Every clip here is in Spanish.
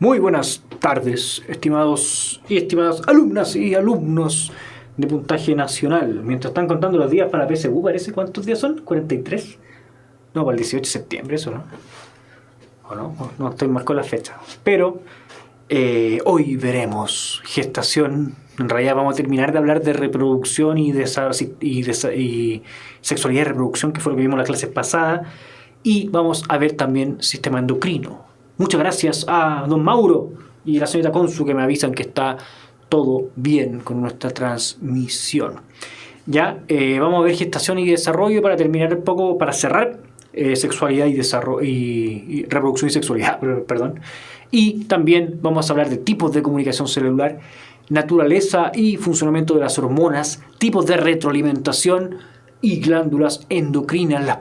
Muy buenas tardes, estimados y estimadas alumnas y alumnos de puntaje nacional. Mientras están contando los días para PSU, parece, ¿cuántos días son? ¿43? No, para el 18 de septiembre, eso, ¿no? ¿O no? No estoy mal con la fecha. Pero hoy veremos gestación. En realidad vamos a terminar de hablar de reproducción y sexualidad y reproducción, que fue lo que vimos en la clase pasada. Y vamos a ver también sistema endocrino. Muchas gracias a don Mauro y la señorita Consu que me avisan que está todo bien con nuestra transmisión. Ya, vamos a ver gestación y desarrollo para terminar un poco, para cerrar sexualidad y desarrollo y reproducción y sexualidad, perdón. Y también vamos a hablar de tipos de comunicación celular, naturaleza y funcionamiento de las hormonas, tipos de retroalimentación y glándulas endocrinas. Las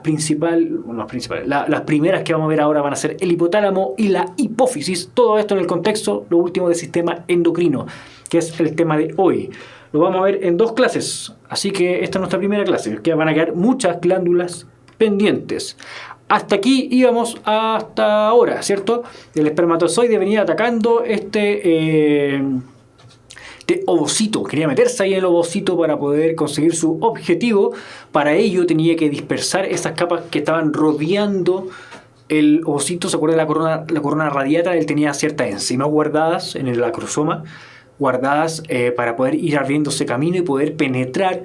primeras que vamos a ver ahora van a ser el hipotálamo y la hipófisis. Todo esto en el contexto, lo último, del sistema endocrino, que es el tema de hoy. Lo vamos a ver en 2 clases, así que esta es nuestra primera clase, que van a quedar muchas glándulas pendientes. Hasta aquí íbamos hasta ahora, ¿cierto? El espermatozoide venía atacando este ovocito, quería meterse ahí en el ovocito para poder conseguir su objetivo. Para ello tenía que dispersar esas capas que estaban rodeando el ovocito. ¿Se acuerda de la corona radiata? Él tenía ciertas enzimas guardadas en el acrosoma, guardadas para poder ir abriéndose camino y poder penetrar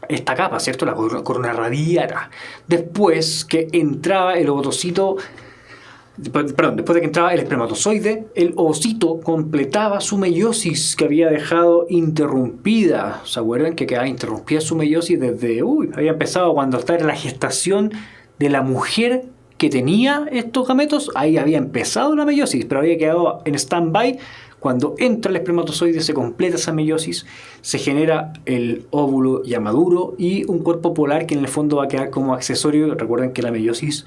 esta capa, ¿cierto? La corona radiata. Después que entraba el ovocito, después de que entraba el espermatozoide, el ovocito completaba su meiosis que había dejado interrumpida. ¿Se acuerdan que quedaba interrumpida su meiosis desde... había empezado cuando estaba en la gestación de la mujer que tenía estos gametos? Ahí había empezado la meiosis, pero había quedado en stand-by. Cuando entra el espermatozoide, se completa esa meiosis, se genera el óvulo ya maduro y un cuerpo polar que en el fondo va a quedar como accesorio. Recuerden que la meiosis,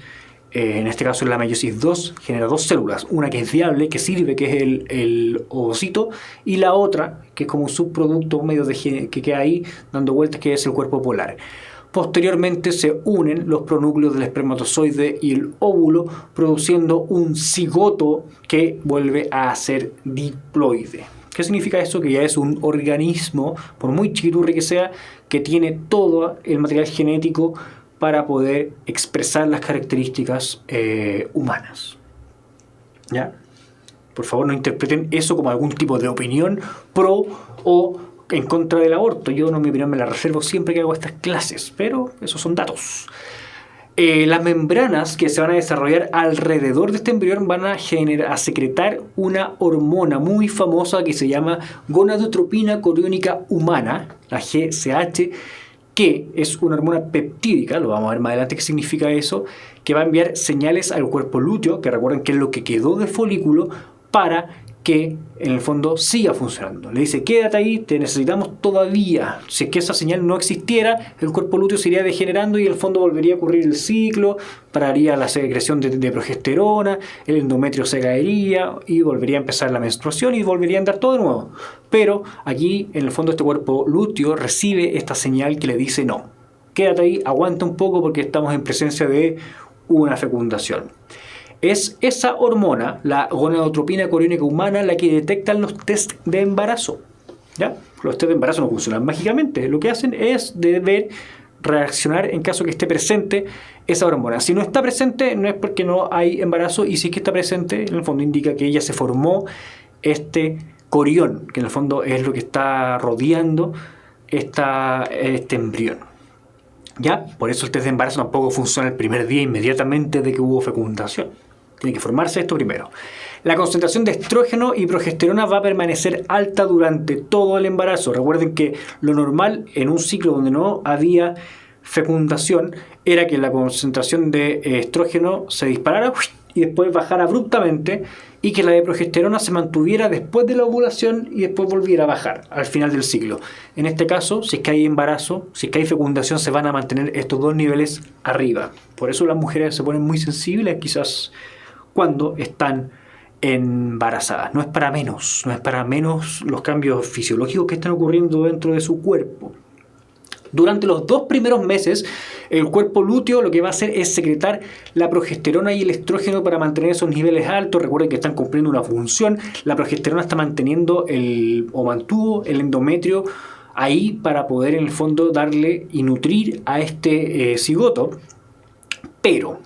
en este caso es la meiosis 2, genera 2 células. Una que es viable, que sirve, que es el ovocito, y la otra, que es como un subproducto medio que queda ahí dando vueltas, que es el cuerpo polar. Posteriormente se unen los pronúcleos del espermatozoide y el óvulo, produciendo un cigoto que vuelve a ser diploide. ¿Qué significa eso? Que ya es un organismo, por muy chiquiturri que sea, que tiene todo el material genético para poder expresar las características humanas. ¿Ya? Por favor, no interpreten eso como algún tipo de opinión pro o en contra del aborto. Yo, mi opinión, me la reservo siempre que hago estas clases, pero esos son datos. Las membranas que se van a desarrollar alrededor de este embrión van a secretar una hormona muy famosa que se llama gonadotropina coriónica humana, la GCH, que es una hormona peptídica. Lo vamos a ver más adelante qué significa eso, que va a enviar señales al cuerpo lúteo, que recuerden que es lo que quedó de folículo, para que en el fondo siga funcionando. Le dice, quédate ahí, te necesitamos todavía. Si es que esa señal no existiera, el cuerpo lúteo se iría degenerando y en el fondo volvería a ocurrir el ciclo, pararía la secreción de progesterona, el endometrio se caería y volvería a empezar la menstruación y volvería a andar todo de nuevo. Pero aquí, en el fondo, este cuerpo lúteo recibe esta señal que le dice, no, quédate ahí, aguanta un poco porque estamos en presencia de una fecundación. Es esa hormona, la gonadotropina coriónica humana, la que detectan los test de embarazo. ¿Ya? Los test de embarazo no funcionan mágicamente. Lo que hacen es reaccionar en caso que esté presente esa hormona. Si no está presente, no es porque no hay embarazo, y si es que está presente, en el fondo indica que ya se formó este corión, que en el fondo es lo que está rodeando este embrión. ¿Ya? Por eso el test de embarazo tampoco funciona el primer día inmediatamente de que hubo fecundación. Tiene que formarse esto primero. La concentración de estrógeno y progesterona va a permanecer alta durante todo el embarazo. Recuerden que lo normal en un ciclo donde no había fecundación era que la concentración de estrógeno se disparara y después bajara abruptamente, y que la de progesterona se mantuviera después de la ovulación y después volviera a bajar al final del ciclo. En este caso, si es que hay embarazo, si es que hay fecundación, se van a mantener estos 2 niveles arriba. Por eso las mujeres se ponen muy sensibles quizás cuando están embarazadas. No es para menos los cambios fisiológicos que están ocurriendo dentro de su cuerpo. Durante los 2 primeros meses, el cuerpo lúteo lo que va a hacer es secretar la progesterona y el estrógeno para mantener esos niveles altos. Recuerden que están cumpliendo una función. La progesterona está manteniendo o mantuvo el endometrio ahí para poder en el fondo darle y nutrir a este cigoto. Pero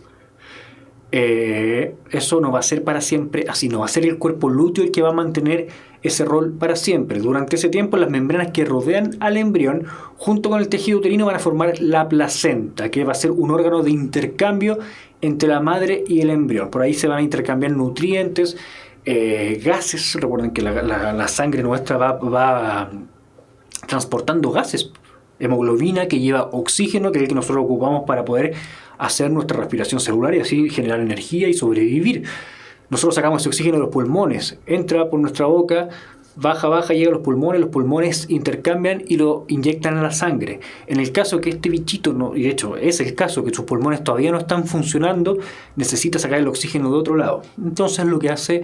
eso no va a ser para siempre así, no va a ser el cuerpo lúteo el que va a mantener ese rol para siempre. Durante ese tiempo, las membranas que rodean al embrión junto con el tejido uterino van a formar la placenta, que va a ser un órgano de intercambio entre la madre y el embrión. Por ahí se van a intercambiar nutrientes, gases. Recuerden que la sangre nuestra va transportando gases, hemoglobina que lleva oxígeno, que es el que nosotros ocupamos para poder hacer nuestra respiración celular y así generar energía y sobrevivir. Nosotros sacamos ese oxígeno de los pulmones, entra por nuestra boca, baja, llega a los pulmones intercambian y lo inyectan a la sangre. En el caso que este bichito, no, y de hecho es el caso que sus pulmones todavía no están funcionando, necesita sacar el oxígeno de otro lado. Entonces lo que hace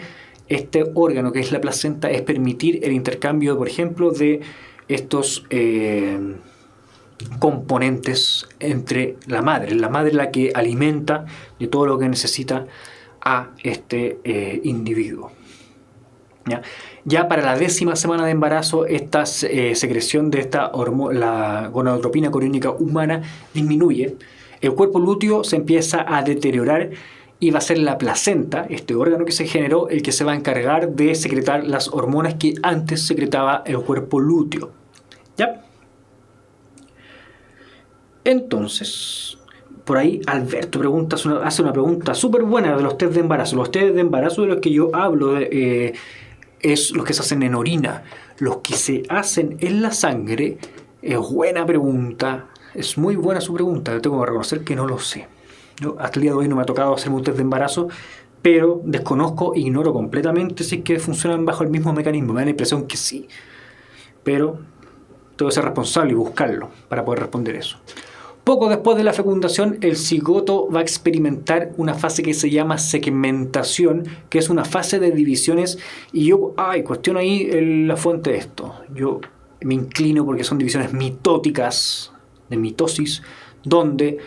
este órgano, que es la placenta, es permitir el intercambio, por ejemplo, de estos componentes entre la madre la que alimenta de todo lo que necesita a este individuo. Ya para la 10ª semana de embarazo, esta secreción de la gonadotropina coriónica humana disminuye, el cuerpo lúteo se empieza a deteriorar y va a ser la placenta, este órgano que se generó, el que se va a encargar de secretar las hormonas que antes secretaba el cuerpo lúteo. ¿Ya? Entonces, por ahí Alberto hace una pregunta súper buena de los test de embarazo. Los test de embarazo de los que yo hablo es los que se hacen en orina. Los que se hacen en la sangre, es buena pregunta. Es muy buena su pregunta. Tengo que reconocer que no lo sé. Yo, hasta el día de hoy no me ha tocado hacerme un test de embarazo, pero desconozco, ignoro completamente si es que funcionan bajo el mismo mecanismo. Me da la impresión que sí. Pero tengo que ser responsable y buscarlo para poder responder eso. Poco después de la fecundación, el cigoto va a experimentar una fase que se llama segmentación, que es una fase de divisiones. Y yo cuestiono ahí la fuente de esto. Yo me inclino porque son divisiones mitóticas, de mitosis, donde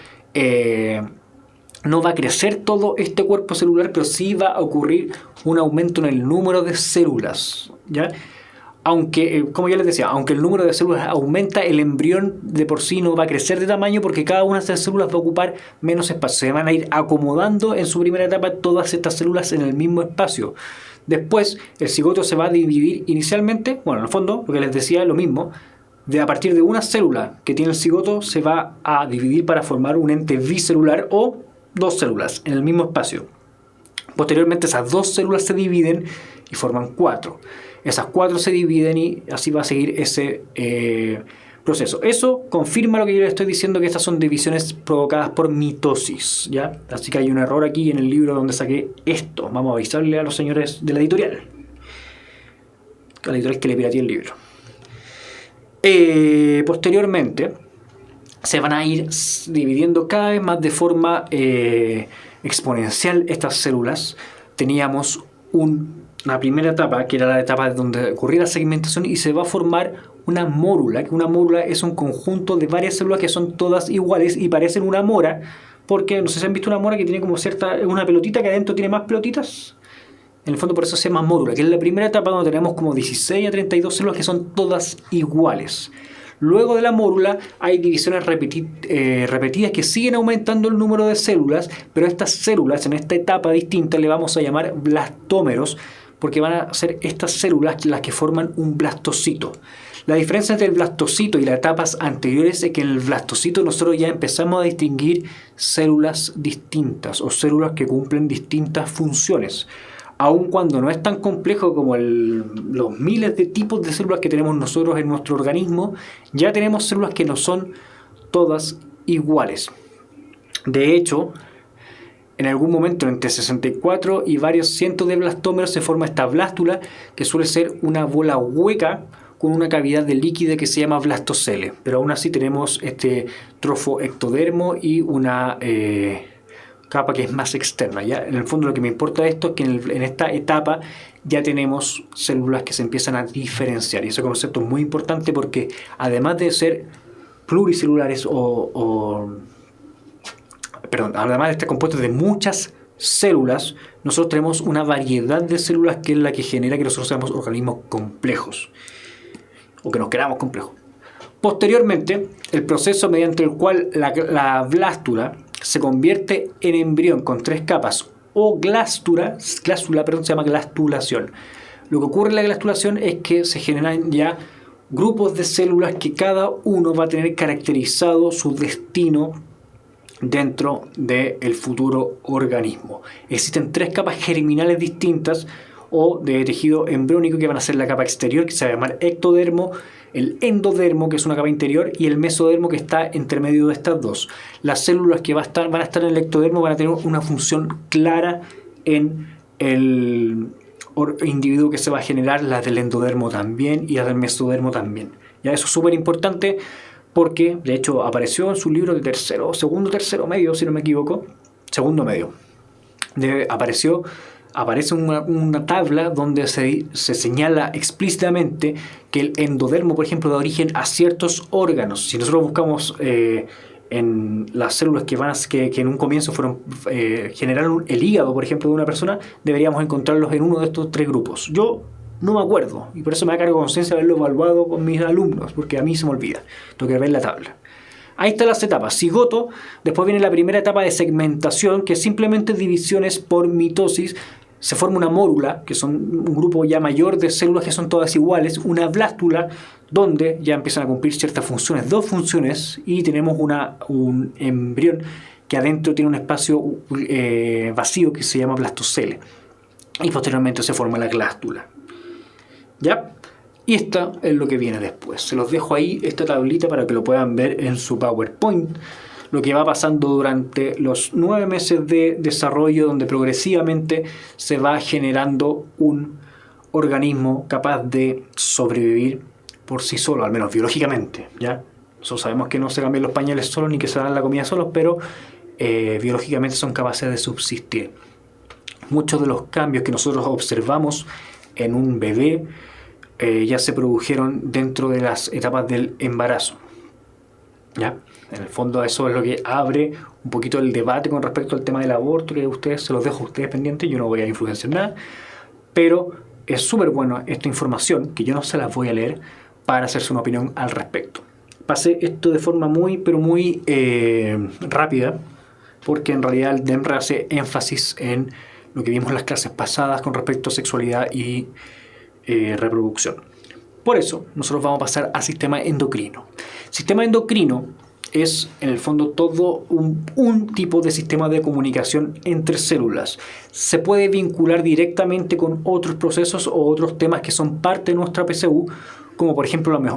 no va a crecer todo este cuerpo celular, pero sí va a ocurrir un aumento en el número de células, ¿ya? Aunque, como ya les decía, aunque el número de células aumenta, el embrión de por sí no va a crecer de tamaño porque cada una de estas células va a ocupar menos espacio. Se van a ir acomodando en su primera etapa todas estas células en el mismo espacio. Después, el cigoto se va a dividir inicialmente, bueno, en el fondo, lo que les decía, lo mismo. A partir de una célula que tiene el cigoto, se va a dividir para formar un ente bicelular o 2 células en el mismo espacio. Posteriormente, esas 2 células se dividen y forman 4. Esas 4 se dividen y así va a seguir ese proceso. Eso confirma lo que yo les estoy diciendo, que estas son divisiones provocadas por mitosis, ¿ya? Así que hay un error aquí en el libro donde saqué esto. Vamos a avisarle a los señores de la editorial. A la editorial que le pirateé el libro. Posteriormente se van a ir dividiendo cada vez más de forma exponencial estas células. Teníamos una primera etapa, que era la etapa donde ocurría la segmentación, y se va a formar una mórula, que una mórula es un conjunto de varias células que son todas iguales y parecen una mora, porque no sé si han visto una mora que tiene como una pelotita que adentro tiene más pelotitas. En el fondo por eso se llama mórula, que es la primera etapa donde tenemos como 16 a 32 células que son todas iguales. Luego de la mórula hay divisiones repetidas que siguen aumentando el número de células, pero estas células en esta etapa distinta le vamos a llamar blastómeros, porque van a ser estas células las que forman un blastocito. La diferencia entre el blastocito y las etapas anteriores es que en el blastocito nosotros ya empezamos a distinguir células distintas o células que cumplen distintas funciones. Aun cuando no es tan complejo como los miles de tipos de células que tenemos nosotros en nuestro organismo, ya tenemos células que no son todas iguales. De hecho, en algún momento entre 64 y varios cientos de blastómeros se forma esta blástula, que suele ser una bola hueca con una cavidad de líquido que se llama blastocele. Pero aún así tenemos este trofoectodermo y una capa que es más externa, ¿ya? En el fondo lo que me importa de esto es que en esta etapa ya tenemos células que se empiezan a diferenciar, y ese concepto es muy importante porque además de ser pluricelulares perdón, además de estar compuestos de muchas células, nosotros tenemos una variedad de células que es la que genera que nosotros seamos organismos complejos o que nos queramos complejos. Posteriormente, el proceso mediante el cual la blástula se convierte en embrión con 3 capas o glástula, perdón, se llama glastulación. Lo que ocurre en la glastulación es que se generan ya grupos de células que cada uno va a tener caracterizado su destino dentro del futuro organismo. Existen 3 capas germinales distintas o de tejido embriónico que van a ser la capa exterior, que se va a llamar ectodermo, el endodermo, que es una capa interior, y el mesodermo, que está entre medio de estas dos. Las células que van a estar en el ectodermo van a tener una función clara en el individuo que se va a generar, las del endodermo también y las del mesodermo también. Ya, eso es súper importante porque, de hecho, apareció en su libro de segundo medio, si no me equivoco, segundo medio. Aparece una tabla donde se señala explícitamente que el endodermo, por ejemplo, da origen a ciertos órganos. Si nosotros buscamos en las células que en un comienzo generaron el hígado, por ejemplo, de una persona, deberíamos encontrarlos en uno de estos 3 grupos. Yo no me acuerdo, y por eso me da cargo de conciencia haberlo evaluado con mis alumnos, porque a mí se me olvida. Tengo que ver la tabla. Ahí están las etapas. Cigoto, después viene la primera etapa de segmentación, que es simplemente divisiones por mitosis. Se forma una mórula, que son un grupo ya mayor de células que son todas iguales, una blástula, donde ya empiezan a cumplir ciertas funciones, 2 funciones, y tenemos un embrión que adentro tiene un espacio vacío que se llama blastocele. Y posteriormente se forma la glástula. ¿Ya? Y esto es lo que viene después. Se los dejo ahí, esta tablita, para que lo puedan ver en su PowerPoint. Lo que va pasando durante los 9 meses de desarrollo, donde progresivamente se va generando un organismo capaz de sobrevivir por sí solo, al menos biológicamente, ¿ya? Nosotros sabemos que no se cambian los pañales solos ni que se dan la comida solos, pero biológicamente son capaces de subsistir. Muchos de los cambios que nosotros observamos en un bebé ya se produjeron dentro de las etapas del embarazo, ¿ya? En el fondo eso es lo que abre un poquito el debate con respecto al tema del aborto, que se los dejo a ustedes pendientes, yo no voy a influenciar nada, pero es súper bueno esta información, que yo no se las voy a leer, para hacerse una opinión al respecto. Pasé esto de forma muy rápida, porque en realidad el DEMRA hace énfasis en lo que vimos en las clases pasadas con respecto a sexualidad y reproducción. Por eso nosotros vamos a pasar al sistema endocrino. Sistema endocrino es en el fondo todo un tipo de sistema de comunicación entre células. Se puede vincular directamente con otros procesos o otros temas que son parte de nuestra PCU, como por ejemplo la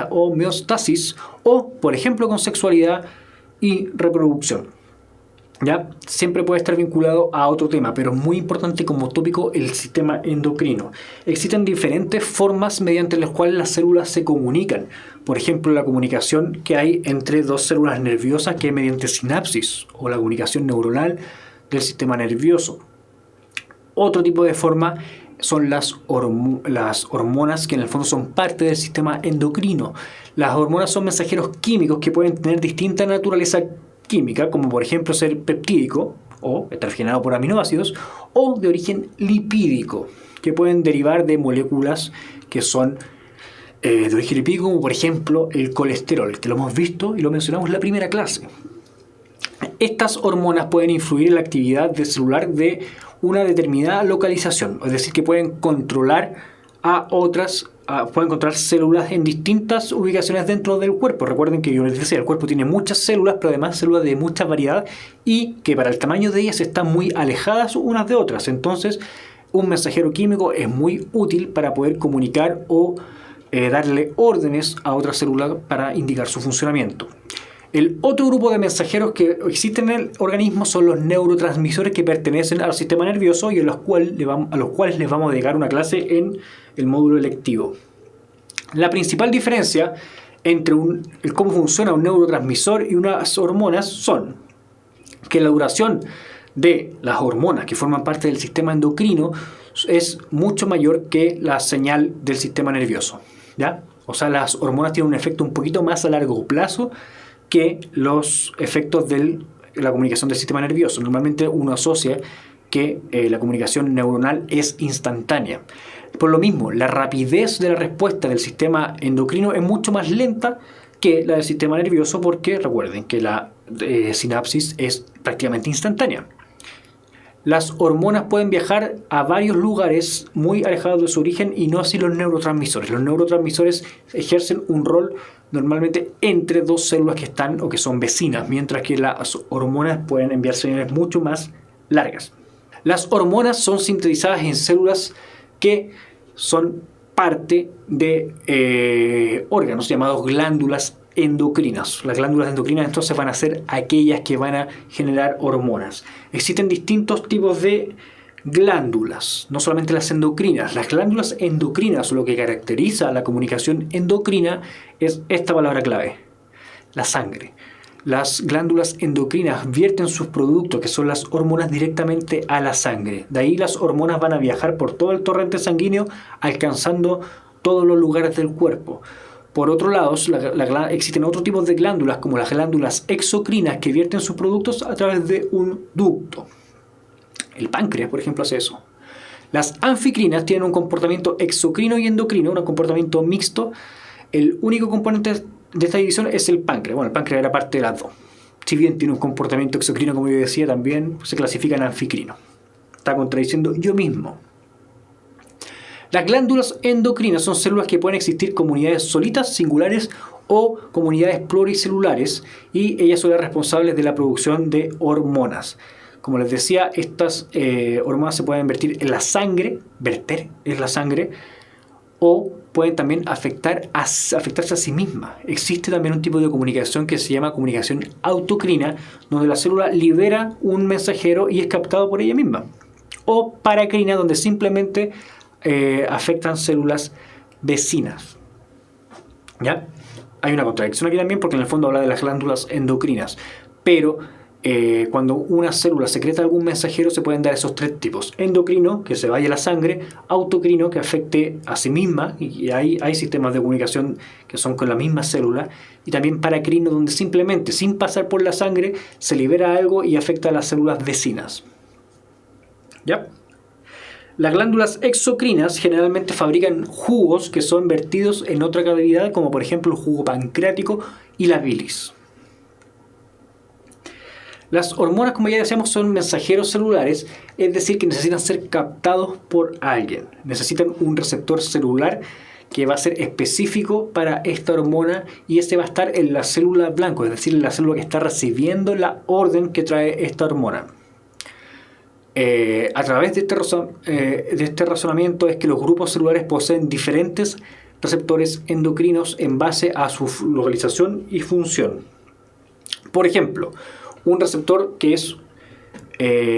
homeostasis, o por ejemplo con sexualidad y reproducción. ¿Ya? Siempre puede estar vinculado a otro tema, pero es muy importante como tópico el sistema endocrino. Existen diferentes formas mediante las cuales las células se comunican. Por ejemplo, la comunicación que hay entre 2 células nerviosas, que es mediante sinapsis, o la comunicación neuronal del sistema nervioso. Otro tipo de forma son las hormonas, que en el fondo son parte del sistema endocrino. Las hormonas son mensajeros químicos que pueden tener distinta naturaleza química, como por ejemplo ser peptídico o estar generado por aminoácidos, o de origen lipídico, que pueden derivar de moléculas que son de origen lipídico, como por ejemplo el colesterol, que lo hemos visto y lo mencionamos en la primera clase. Estas hormonas pueden influir en la actividad celular de una determinada localización, es decir, que pueden controlar a otras, pueden controlar células en distintas ubicaciones dentro del cuerpo. Recuerden que yo les decía, el cuerpo tiene muchas células, pero además células de mucha variedad, y que para el tamaño de ellas están muy alejadas unas de otras. Entonces, un mensajero químico es muy útil para poder comunicar o darle órdenes a otra célula para indicar su funcionamiento. El otro grupo de mensajeros que existen en el organismo son los neurotransmisores, que pertenecen al sistema nervioso y a los cuales les vamos a dedicar una clase en el módulo electivo. La principal diferencia entre cómo funciona un neurotransmisor y unas hormonas son que la duración de las hormonas que forman parte del sistema endocrino es mucho mayor que la señal del sistema nervioso, ¿ya? O sea, las hormonas tienen un efecto un poquito más a largo plazo que los efectos de la comunicación del sistema nervioso. Normalmente uno asocia que la comunicación neuronal es instantánea. Por lo mismo, la rapidez de la respuesta del sistema endocrino es mucho más lenta que la del sistema nervioso, porque recuerden que la sinapsis es prácticamente instantánea. Las hormonas pueden viajar a varios lugares muy alejados de su origen y no así los neurotransmisores. Los neurotransmisores ejercen un rol normalmente entre dos células que están o que son vecinas, mientras que las hormonas pueden enviar señales mucho más largas. Las hormonas son sintetizadas en células que son parte de órganos llamados glándulas endocrinas. Las glándulas endocrinas entonces van a ser aquellas que van a generar hormonas. Existen distintos tipos de glándulas, no solamente las endocrinas. Las glándulas endocrinas, lo que caracteriza a la comunicación endocrina es esta palabra clave: la sangre. Las glándulas endocrinas vierten sus productos, que son las hormonas, directamente a la sangre. De ahí las hormonas van a viajar por todo el torrente sanguíneo, alcanzando todos los lugares del cuerpo. Por otro lado, existen otros tipos de glándulas, como las glándulas exocrinas, que vierten sus productos a través de un ducto. El páncreas, por ejemplo, hace eso. Las anficrinas tienen un comportamiento exocrino y endocrino, un comportamiento mixto. El único componente de esta división es el páncreas. Bueno, el páncreas era parte de las dos. Si bien tiene un comportamiento exocrino, como yo decía, también se clasifica en anficrino. Está contradiciendo yo mismo. Las glándulas endocrinas son células que pueden existir como unidades solitas, singulares o comunidades pluricelulares, y ellas son las responsables de la producción de hormonas. Como les decía, estas hormonas se pueden vertir en la sangre, verter en la sangre, o pueden también afectarse a sí mismas. Existe también un tipo de comunicación que se llama comunicación autocrina, donde la célula libera un mensajero y es captado por ella misma. O paracrina, donde simplemente afectan células vecinas. ¿Ya? Hay una contradicción aquí también, porque en el fondo habla de las glándulas endocrinas, pero cuando una célula secreta algún mensajero se pueden dar esos tres tipos: endocrino, que se vaya a la sangre; autocrino, que afecte a sí misma, y hay sistemas de comunicación que son con la misma célula; y también paracrino, donde simplemente, sin pasar por la sangre, se libera algo y afecta a las células vecinas. ¿Ya? Las glándulas exocrinas generalmente fabrican jugos que son vertidos en otra cavidad, como por ejemplo el jugo pancreático y la bilis. Las hormonas, como ya decíamos, son mensajeros celulares, es decir, que necesitan ser captados por alguien. Necesitan un receptor celular que va a ser específico para esta hormona, y este va a estar en la célula blanco, es decir, en la célula que está recibiendo la orden que trae esta hormona. A través de este razonamiento es que los grupos celulares poseen diferentes receptores endocrinos en base a su localización y función. Por ejemplo, un receptor que es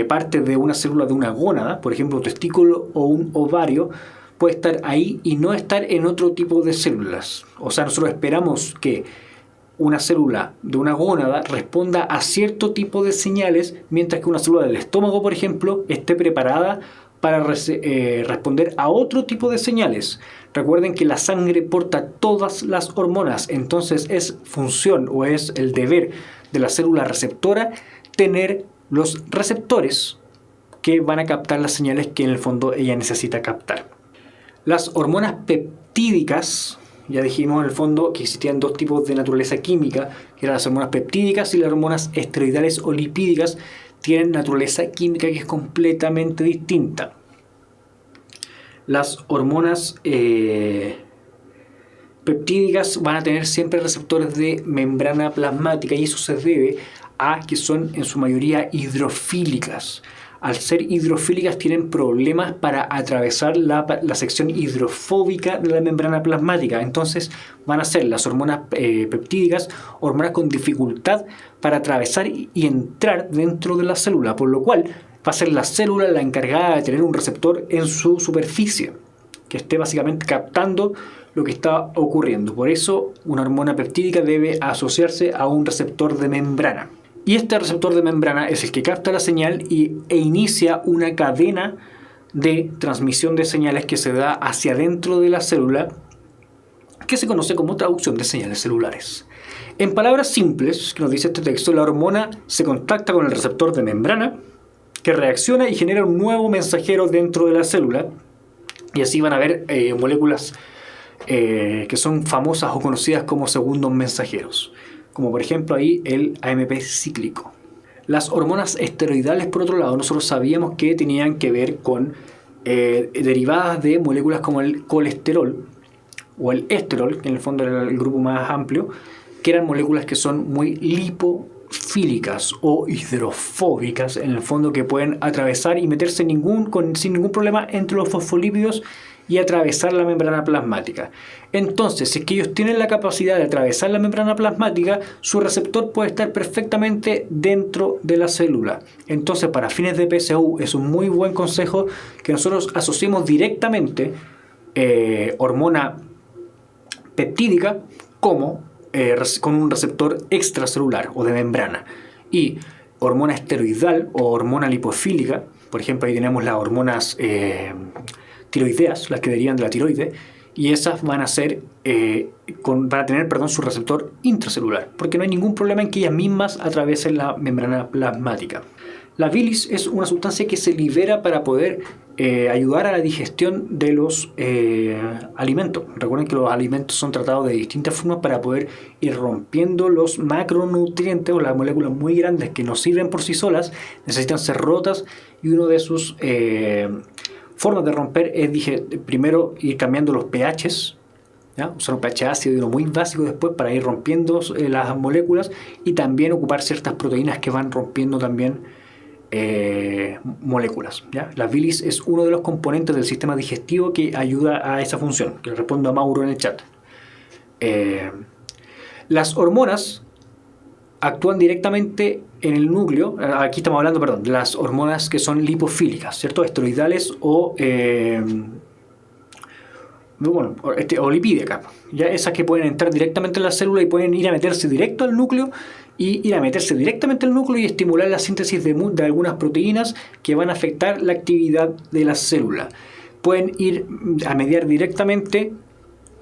parte de una célula de una gónada, por ejemplo un testículo o un ovario, puede estar ahí y no estar en otro tipo de células. O sea, nosotros esperamos que una célula de una gónada responda a cierto tipo de señales, mientras que una célula del estómago, por ejemplo, esté preparada para responder a otro tipo de señales. Recuerden que la sangre porta todas las hormonas, entonces es función o es el deber de la célula receptora tener los receptores que van a captar las señales que en el fondo ella necesita captar. Las hormonas peptídicas, ya dijimos en el fondo que existían dos tipos de naturaleza química, que eran las hormonas peptídicas y las hormonas esteroidales o lipídicas. Tienen naturaleza química que es completamente distinta. Las hormonas peptídicas van a tener siempre receptores de membrana plasmática, y eso se debe a que son en su mayoría hidrofílicas. Al ser hidrofílicas tienen problemas para atravesar la sección hidrofóbica de la membrana plasmática. Entonces van a ser las hormonas peptídicas hormonas con dificultad para atravesar y entrar dentro de la célula, por lo cual va a ser la célula la encargada de tener un receptor en su superficie que esté básicamente captando lo que está ocurriendo. Por eso una hormona peptídica debe asociarse a un receptor de membrana. Y este receptor de membrana es el que capta la señal e inicia una cadena de transmisión de señales que se da hacia adentro de la célula, que se conoce como traducción de señales celulares. En palabras simples, que nos dice este texto, la hormona se contacta con el receptor de membrana, que reacciona y genera un nuevo mensajero dentro de la célula, y así van a haber moléculas que son famosas o conocidas como segundos mensajeros, como por ejemplo ahí el AMP cíclico. Las hormonas esteroidales, por otro lado, nosotros sabíamos que tenían que ver con derivadas de moléculas como el colesterol o el esterol, que en el fondo era el grupo más amplio, que eran moléculas que son muy lipofílicas o hidrofóbicas, en el fondo, que pueden atravesar y meterse sin ningún problema entre los fosfolípidos y atravesar la membrana plasmática. Entonces, si es que ellos tienen la capacidad de atravesar la membrana plasmática, su receptor puede estar perfectamente dentro de la célula. Entonces, para fines de PSU es un muy buen consejo que nosotros asociemos directamente hormona peptídica como con un receptor extracelular o de membrana, y hormona esteroidal o hormona lipofílica. Por ejemplo, ahí tenemos las hormonas tiroideas, las que derivan de la tiroide, y esas van a tener su receptor intracelular, porque no hay ningún problema en que ellas mismas atraviesen la membrana plasmática. La bilis es una sustancia que se libera para poder ayudar a la digestión de los alimentos. Recuerden que los alimentos son tratados de distintas formas para poder ir rompiendo los macronutrientes, o las moléculas muy grandes que nos sirven por sí solas, necesitan ser rotas, y uno de sus formas de romper es, primero ir cambiando los pHs, ¿ya? Usar un pH ácido y uno muy básico después para ir rompiendo las moléculas, y también ocupar ciertas proteínas que van rompiendo también moléculas, ¿ya? La bilis es uno de los componentes del sistema digestivo que ayuda a esa función, que le respondo a Mauro en el chat. Las hormonas actúan directamente en el núcleo. Aquí estamos hablando, de las hormonas que son lipofílicas, ¿cierto? Esteroidales o lipídicas, ya esas que pueden entrar directamente en la célula y pueden ir a meterse directo al núcleo y estimular la síntesis de algunas proteínas que van a afectar la actividad de la célula. Pueden ir a mediar directamente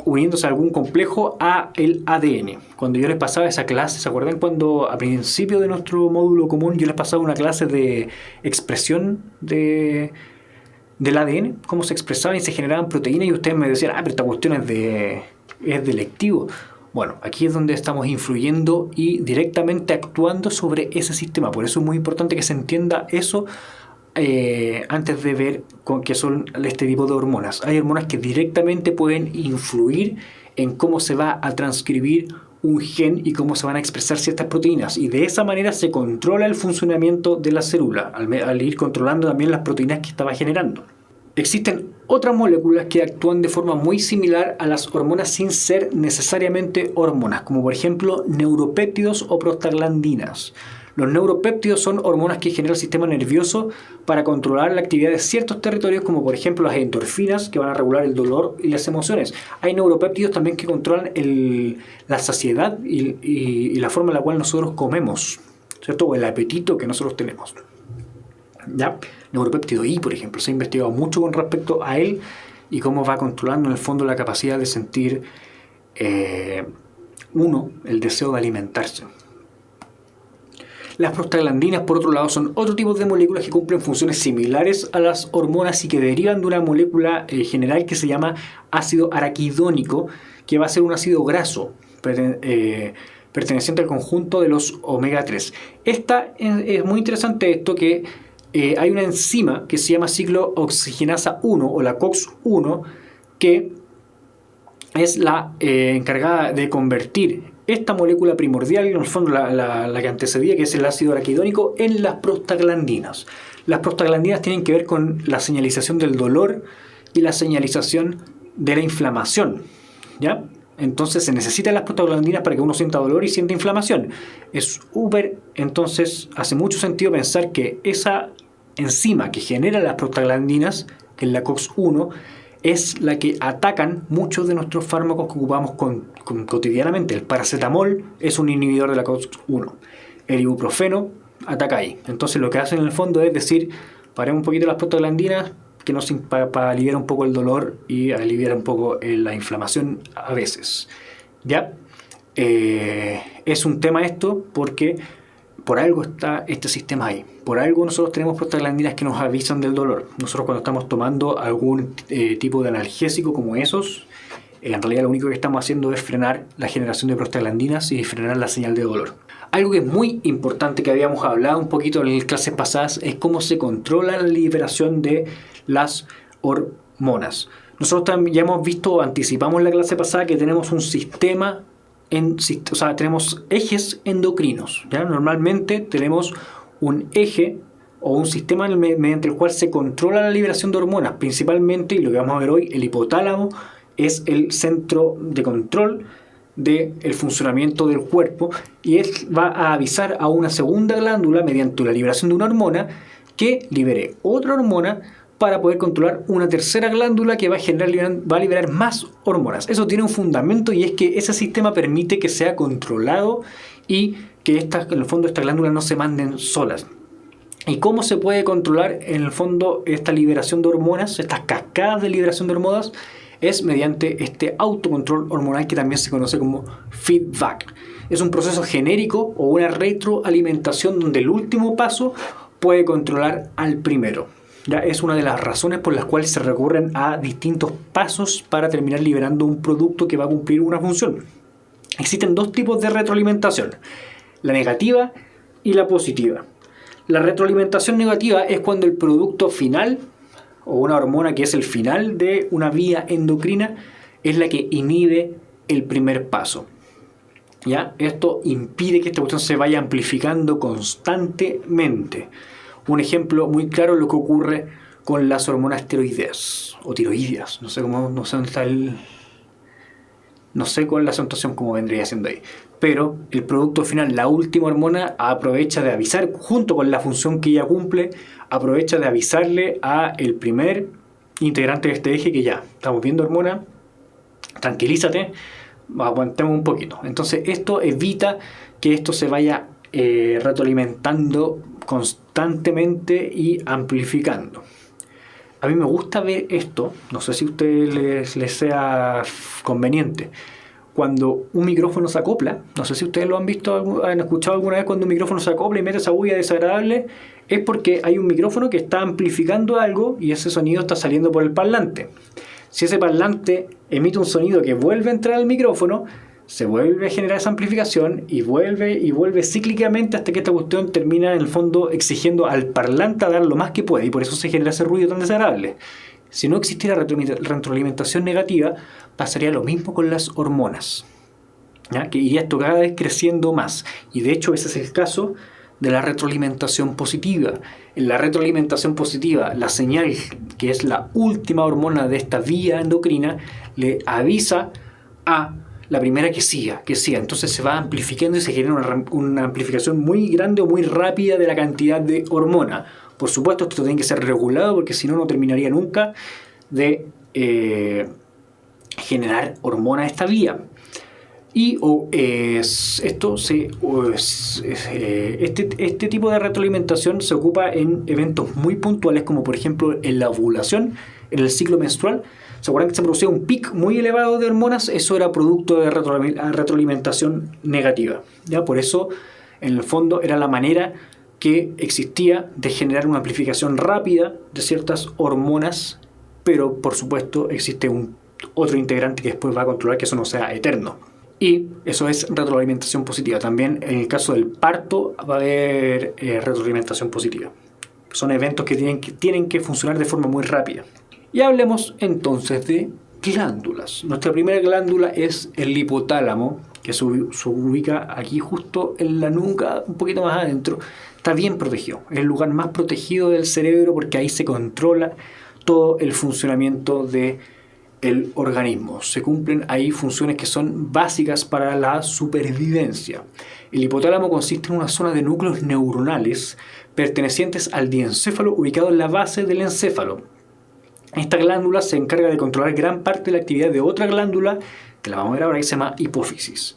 uniéndose a algún complejo a el ADN. Cuando yo les pasaba esa clase, ¿se acuerdan cuando a principio de nuestro módulo común yo les pasaba una clase de expresión del ADN? Cómo se expresaban y se generaban proteínas, y ustedes me decían, pero esta cuestión es delictivo. Bueno, aquí es donde estamos influyendo y directamente actuando sobre ese sistema. Por eso es muy importante que se entienda eso antes de ver qué son este tipo de hormonas. Hay hormonas que directamente pueden influir en cómo se va a transcribir un gen y cómo se van a expresar ciertas proteínas, y de esa manera se controla el funcionamiento de la célula al ir controlando también las proteínas que estaba generando. Existen otras moléculas que actúan de forma muy similar a las hormonas sin ser necesariamente hormonas, como por ejemplo neuropéptidos o prostaglandinas. Los neuropéptidos son hormonas que genera el sistema nervioso para controlar la actividad de ciertos territorios, como por ejemplo las endorfinas, que van a regular el dolor y las emociones. Hay neuropéptidos también que controlan la saciedad y la forma en la cual nosotros comemos, ¿cierto? O el apetito que nosotros tenemos, ¿ya? Neuropéptido I, por ejemplo, se ha investigado mucho con respecto a él y cómo va controlando en el fondo la capacidad de sentir el deseo de alimentarse. Las prostaglandinas, por otro lado, son otro tipo de moléculas que cumplen funciones similares a las hormonas y que derivan de una molécula general que se llama ácido araquidónico, que va a ser un ácido graso perteneciente al conjunto de los omega 3. Es muy interesante esto, que hay una enzima que se llama ciclooxigenasa 1 o la COX-1, que es la encargada de convertir esta molécula primordial, en el fondo la que antecedía, que es el ácido araquidónico, en las prostaglandinas. Las prostaglandinas tienen que ver con la señalización del dolor y la señalización de la inflamación, ¿ya? Entonces se necesitan las prostaglandinas para que uno sienta dolor y sienta inflamación. Entonces hace mucho sentido pensar que esa enzima que genera las prostaglandinas, que es la COX-1, es la que atacan muchos de nuestros fármacos que ocupamos cotidianamente. El paracetamol es un inhibidor de la COX-1. El ibuprofeno ataca ahí. Entonces lo que hacen en el fondo es decir, paremos un poquito las prostaglandinas, que para aliviar un poco el dolor y aliviar un poco la inflamación a veces. ¿Ya? Es un tema esto porque por algo está este sistema ahí. Por algo nosotros tenemos prostaglandinas que nos avisan del dolor. Nosotros cuando estamos tomando algún tipo de analgésico como esos, en realidad lo único que estamos haciendo es frenar la generación de prostaglandinas y frenar la señal de dolor. Algo que es muy importante, que habíamos hablado un poquito en las clases pasadas, es cómo se controla la liberación de las hormonas. Nosotros también ya hemos visto, anticipamos en la clase pasada, que tenemos un sistema, tenemos ejes endocrinos, ¿ya? Normalmente tenemos un eje o un sistema mediante el cual se controla la liberación de hormonas, principalmente, y lo que vamos a ver hoy, el hipotálamo es el centro de control del funcionamiento del cuerpo, y él va a avisar a una segunda glándula mediante la liberación de una hormona que libere otra hormona para poder controlar una tercera glándula que va a liberar más hormonas. Eso tiene un fundamento, y es que ese sistema permite que sea controlado y que en el fondo estas glándulas no se manden solas. ¿Y cómo se puede controlar en el fondo esta liberación de hormonas, estas cascadas de liberación de hormonas? Es mediante este autocontrol hormonal que también se conoce como feedback. Es un proceso genérico o una retroalimentación donde el último paso puede controlar al primero. Ya es una de las razones por las cuales se recurren a distintos pasos para terminar liberando un producto que va a cumplir una función. Existen dos tipos de retroalimentación: la negativa y la positiva. La retroalimentación negativa es cuando el producto final, o una hormona que es el final de una vía endocrina, es la que inhibe el primer paso. ¿Ya? Esto impide que esta cuestión se vaya amplificando constantemente. Un ejemplo muy claro es lo que ocurre con las hormonas tiroideas o tiroideas. No sé cuál es la acentuación como vendría siendo ahí. Pero el producto final, la última hormona, aprovecha de avisar, junto con la función que ella cumple, aprovecha de avisarle a el primer integrante de este eje que ya estamos viendo, hormona, tranquilízate, aguantemos un poquito. Entonces esto evita que esto se vaya retroalimentando constantemente y amplificando. A mí me gusta ver esto, no sé si a ustedes les sea conveniente, cuando un micrófono se acopla. No sé si ustedes lo han visto, han escuchado alguna vez cuando un micrófono se acopla y mete esa bulla desagradable. Es porque hay un micrófono que está amplificando algo y ese sonido está saliendo por el parlante. Si ese parlante emite un sonido que vuelve a entrar al micrófono, se vuelve a generar esa amplificación y vuelve cíclicamente hasta que esta cuestión termina en el fondo exigiendo al parlante a dar lo más que puede, y por eso se genera ese ruido tan desagradable. Si no existiera retroalimentación negativa, pasaría lo mismo con las hormonas, ¿ya? Que iría esto cada vez creciendo más, y de hecho ese es el caso de la retroalimentación positiva. En la retroalimentación positiva, la señal, que es la última hormona de esta vía endocrina, le avisa a la primera que siga. Entonces se va amplificando y se genera una amplificación muy grande o muy rápida de la cantidad de hormona. Por supuesto, esto tiene que ser regulado, porque si no, no terminaría nunca de generar hormona a esta vía. Y este tipo de retroalimentación se ocupa en eventos muy puntuales, como por ejemplo en la ovulación, en el ciclo menstrual. ¿Se acuerdan que se producía un pic muy elevado de hormonas? Eso era producto de retroalimentación negativa, ¿ya? Por eso, en el fondo, era la manera que existía de generar una amplificación rápida de ciertas hormonas, pero por supuesto existe otro integrante que después va a controlar que eso no sea eterno. Y eso es retroalimentación positiva. También en el caso del parto va a haber retroalimentación positiva. Son eventos que tienen que funcionar de forma muy rápida. Y hablemos entonces de glándulas. Nuestra primera glándula es el hipotálamo, que se ubica aquí justo en la nuca, un poquito más adentro. Está bien protegido. Es el lugar más protegido del cerebro porque ahí se controla todo el funcionamiento del organismo. Se cumplen ahí funciones que son básicas para la supervivencia. El hipotálamo consiste en una zona de núcleos neuronales pertenecientes al diencéfalo ubicado en la base del encéfalo. Esta glándula se encarga de controlar gran parte de la actividad de otra glándula, que la vamos a ver ahora, que se llama hipófisis.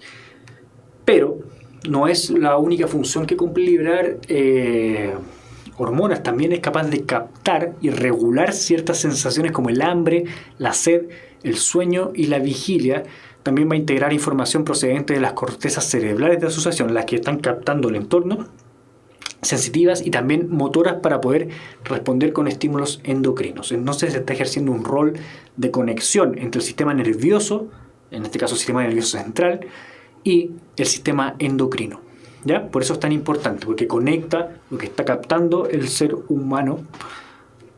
Pero no es la única función que cumple liberar hormonas también es capaz de captar y regular ciertas sensaciones como el hambre, la sed, el sueño y la vigilia. También va a integrar información procedente de las cortezas cerebrales de asociación, las que están captando el entorno, sensitivas y también motoras para poder responder con estímulos endocrinos. Entonces se está ejerciendo un rol de conexión entre el sistema nervioso, en este caso el sistema nervioso central, y el sistema endocrino. ¿Ya? Por eso es tan importante, porque conecta lo que está captando el ser humano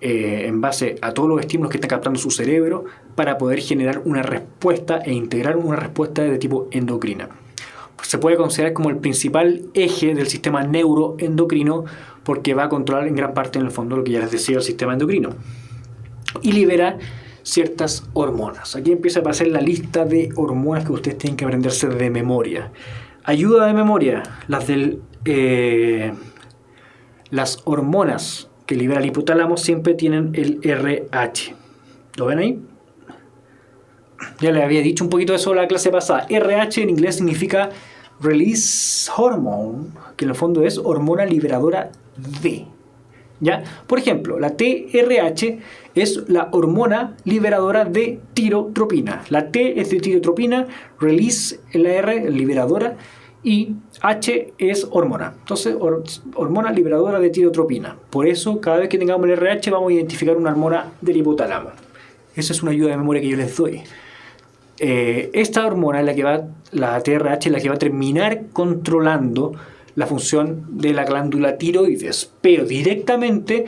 en base a todos los estímulos que está captando su cerebro para poder generar una respuesta e integrar una respuesta de tipo endocrina. Se puede considerar como el principal eje del sistema neuroendocrino porque va a controlar en gran parte en el fondo lo que ya les decía el sistema endocrino y libera ciertas hormonas. Aquí empieza a aparecer la lista de hormonas que ustedes tienen que aprenderse de memoria. Ayuda de memoria, las hormonas que libera el hipotálamo siempre tienen el RH. ¿Lo ven ahí? Ya les había dicho un poquito de eso en la clase pasada. RH en inglés significa Release Hormone, que en el fondo es hormona liberadora de. ¿Ya? Por ejemplo, la TRH es la hormona liberadora de tirotropina. La T es de tirotropina, release la R, liberadora, y H es hormona. Entonces, hormona liberadora de tirotropina. Por eso, cada vez que tengamos el RH, vamos a identificar una hormona del hipotálamo. Esa es una ayuda de memoria que yo les doy. Esta hormona es la TRH, es la que va a terminar controlando la función de la glándula tiroides, pero directamente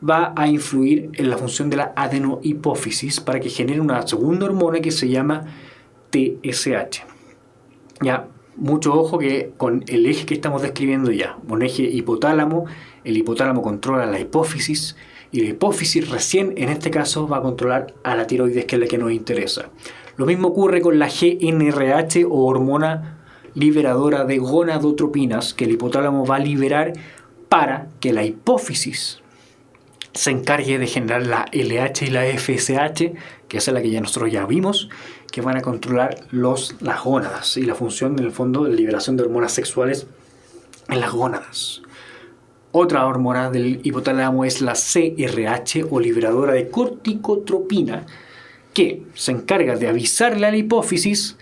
va a influir en la función de la adenohipófisis para que genere una segunda hormona que se llama TSH. Ya, mucho ojo que con el eje que estamos describiendo ya, un eje hipotálamo, el hipotálamo controla la hipófisis y la hipófisis recién en este caso va a controlar a la tiroides, que es la que nos interesa. Lo mismo ocurre con la GnRH o hormona liberadora de gonadotropinas que el hipotálamo va a liberar para que la hipófisis se encargue de generar la LH y la FSH, que es la que nosotros ya vimos, que van a controlar las gónadas y la función en el fondo de liberación de hormonas sexuales en las gónadas. Otra hormona del hipotálamo es la CRH o liberadora de corticotropina, que se encarga de avisarle a la hipófisis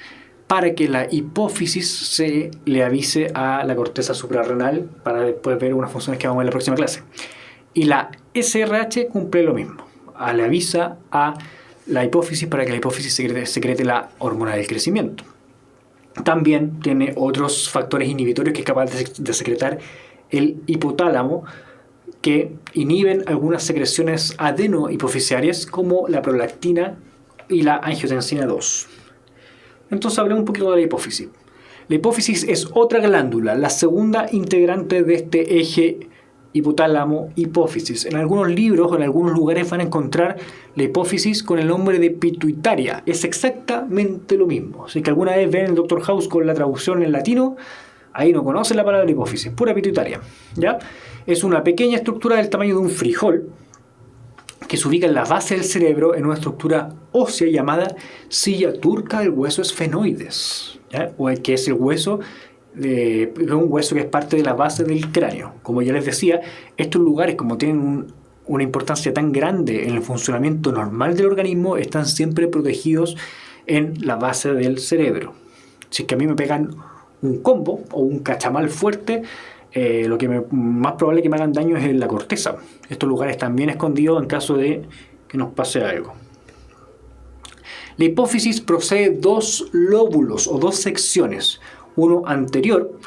para que la hipófisis se le avise a la corteza suprarrenal para después ver unas funciones que vamos a ver en la próxima clase. Y la SRH cumple lo mismo. Le avisa a la hipófisis para que la hipófisis secrete la hormona del crecimiento. También tiene otros factores inhibitorios que es capaz de secretar el hipotálamo que inhiben algunas secreciones adenohipofisiarias como la prolactina y la angiotensina 2. Entonces hablemos un poquito de la hipófisis. La hipófisis es otra glándula, la segunda integrante de este eje hipotálamo-hipófisis. En algunos libros o en algunos lugares van a encontrar la hipófisis con el nombre de pituitaria. Es exactamente lo mismo. Si que alguna vez ven el Dr. House con la traducción en latino, ahí no conocen la palabra hipófisis, pura pituitaria. ¿Ya? Es una pequeña estructura del tamaño de un frijol que se ubica en la base del cerebro en una estructura ósea llamada silla turca del hueso esfenoides, ¿ya? O el que es el hueso un hueso que es parte de la base del cráneo. Como ya les decía, estos lugares, como tienen una importancia tan grande en el funcionamiento normal del organismo, están siempre protegidos en la base del cerebro. Si es que a mí me pegan un combo o un cachamal fuerte, lo que más probable que me hagan daño es en la corteza. Estos lugares están bien escondidos en caso de que nos pase algo. La hipófisis posee dos lóbulos o dos secciones. Uno anterior,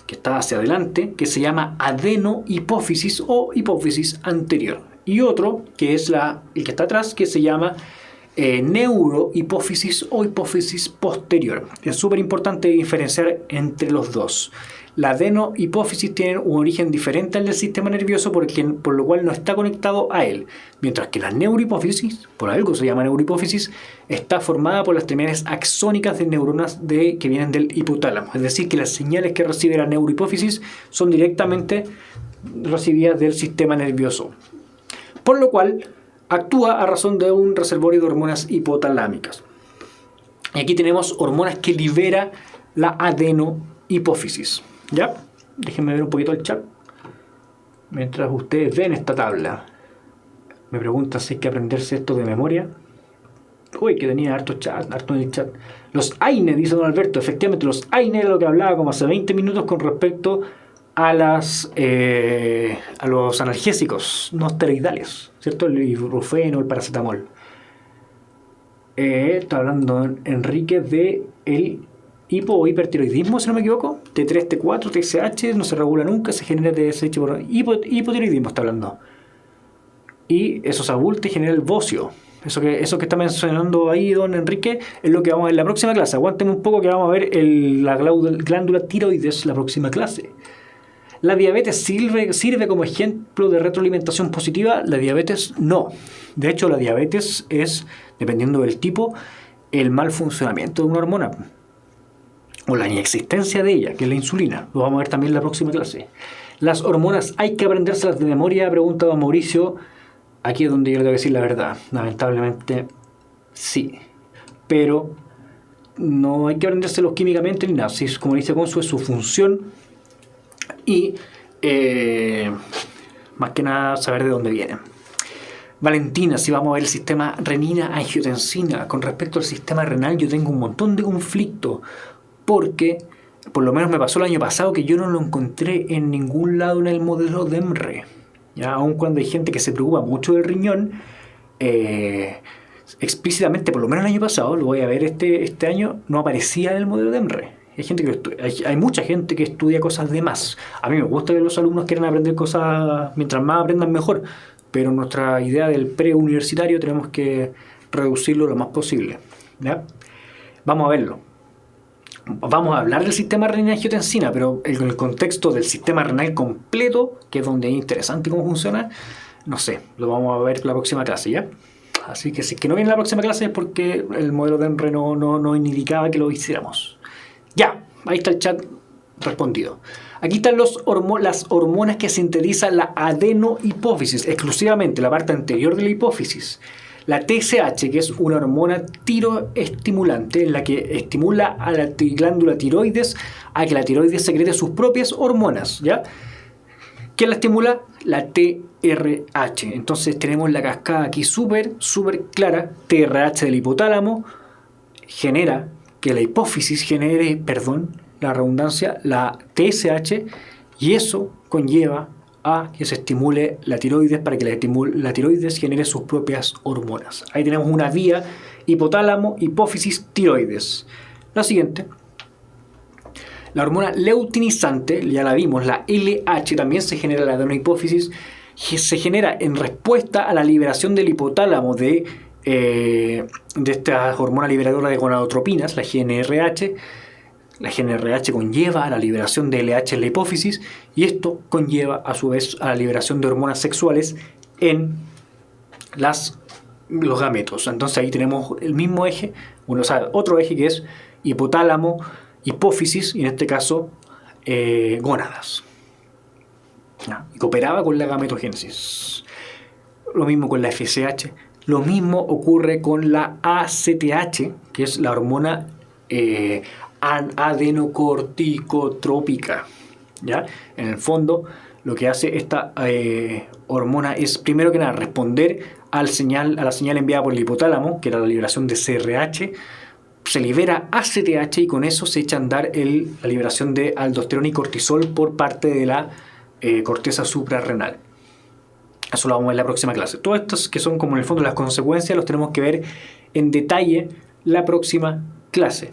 que está hacia adelante, que se llama adenohipófisis o hipófisis anterior. Y otro, que es el que está atrás, que se llama neurohipófisis o hipófisis posterior. Es súper importante diferenciar entre los dos. La adenohipófisis tiene un origen diferente al del sistema nervioso por lo cual no está conectado a él, mientras que la neurohipófisis, por algo se llama neurohipófisis, está formada por las terminales axónicas de neuronas que vienen del hipotálamo. Es decir, que las señales que recibe la neurohipófisis son directamente recibidas del sistema nervioso, por lo cual actúa a razón de un reservorio de hormonas hipotalámicas. Y aquí tenemos hormonas que libera la adenohipófisis. ¿Ya? Déjenme ver un poquito el chat. mientras ustedes ven esta tabla, me preguntan si hay que aprenderse esto de memoria. Uy, que tenía harto en el chat. Los AINE, dice don Alberto. Efectivamente, los AINE era lo que hablaba como hace 20 minutos con respecto a los analgésicos no esteroidales, ¿cierto? El ibuprofeno, el paracetamol. Está hablando Enrique de el hipo o hipertiroidismo, si no me equivoco. T3, T4, TSH, no se regula nunca, se genera TSH por hipotiroidismo, está hablando. Y eso se abulta y genera el bocio. Eso que está mencionando ahí don Enrique es lo que vamos a ver en la próxima clase. Aguántenme un poco que vamos a ver la glándula tiroides la próxima clase. ¿La diabetes sirve como ejemplo de retroalimentación positiva? La diabetes no. De hecho, la diabetes es, dependiendo del tipo, el mal funcionamiento de una hormona o la inexistencia de ella, que es la insulina. Lo vamos a ver también en la próxima clase. ¿Las hormonas hay que aprendérselas de memoria? Pregunta don Mauricio. Aquí es donde yo le tengo que decir la verdad. Lamentablemente, sí. Pero no hay que aprendérselos químicamente ni nada. Si, como dice Consu, es su función. Y más que nada saber de dónde vienen. Valentina, si vamos a ver el sistema renina-angiotensina. Con respecto al sistema renal, yo tengo un montón de conflicto. Porque, por lo menos me pasó el año pasado, que yo no lo encontré en ningún lado en el modelo de EMRE. ¿Ya? Aun cuando hay gente que se preocupa mucho del riñón, explícitamente, por lo menos el año pasado, lo voy a ver este año, no aparecía en el modelo de EMRE. Hay mucha gente que estudia cosas de más. A mí me gusta que los alumnos quieran aprender cosas, mientras más aprendan mejor, pero nuestra idea del preuniversitario tenemos que reducirlo lo más posible. ¿Ya? Vamos a verlo. Vamos a hablar del sistema renina-angiotensina, pero en el contexto del sistema renal completo, que es donde es interesante cómo funciona, no sé, lo vamos a ver en la próxima clase, ¿ya? Así que si es que no viene la próxima clase es porque el modelo de EMRE no indicaba que lo hiciéramos. Ya, ahí está el chat respondido. Aquí están las hormonas que sintetiza la adenohipófisis, exclusivamente la parte anterior de la hipófisis. La TSH, que es una hormona tiroestimulante, en la que estimula a la glándula tiroides a que la tiroides secrete sus propias hormonas, ¿ya? ¿Quién la estimula? La TRH. Entonces tenemos la cascada aquí súper clara. TRH del hipotálamo genera que la hipófisis genere, la redundancia, la TSH, y eso conlleva a que se estimule la tiroides para que la tiroides genere sus propias hormonas. Ahí tenemos una vía: hipotálamo, hipófisis, tiroides. La siguiente, la hormona leutinizante, ya la vimos, la LH, también se genera en la adenohipófisis, se genera en respuesta a la liberación del hipotálamo de esta hormona liberadora de gonadotropinas, la GnRH. La GnRH conlleva a la liberación de LH en la hipófisis, y esto conlleva a su vez a la liberación de hormonas sexuales en los gametos. Entonces ahí tenemos el mismo eje, otro eje que es hipotálamo, hipófisis, y en este caso gónadas. Y cooperaba con la gametogénesis. Lo mismo con la FSH. Lo mismo ocurre con la ACTH, que es la hormona adenocorticotrópica, ¿ya? En el fondo, lo que hace esta hormona es, primero que nada, responder a la señal enviada por el hipotálamo, que era la liberación de CRH. Se libera ACTH y con eso se echa a andar la liberación de aldosterona y cortisol por parte de la corteza suprarrenal. Eso lo vamos a ver en la próxima clase. Todas estas que son como en el fondo las consecuencias los tenemos que ver en detalle la próxima clase.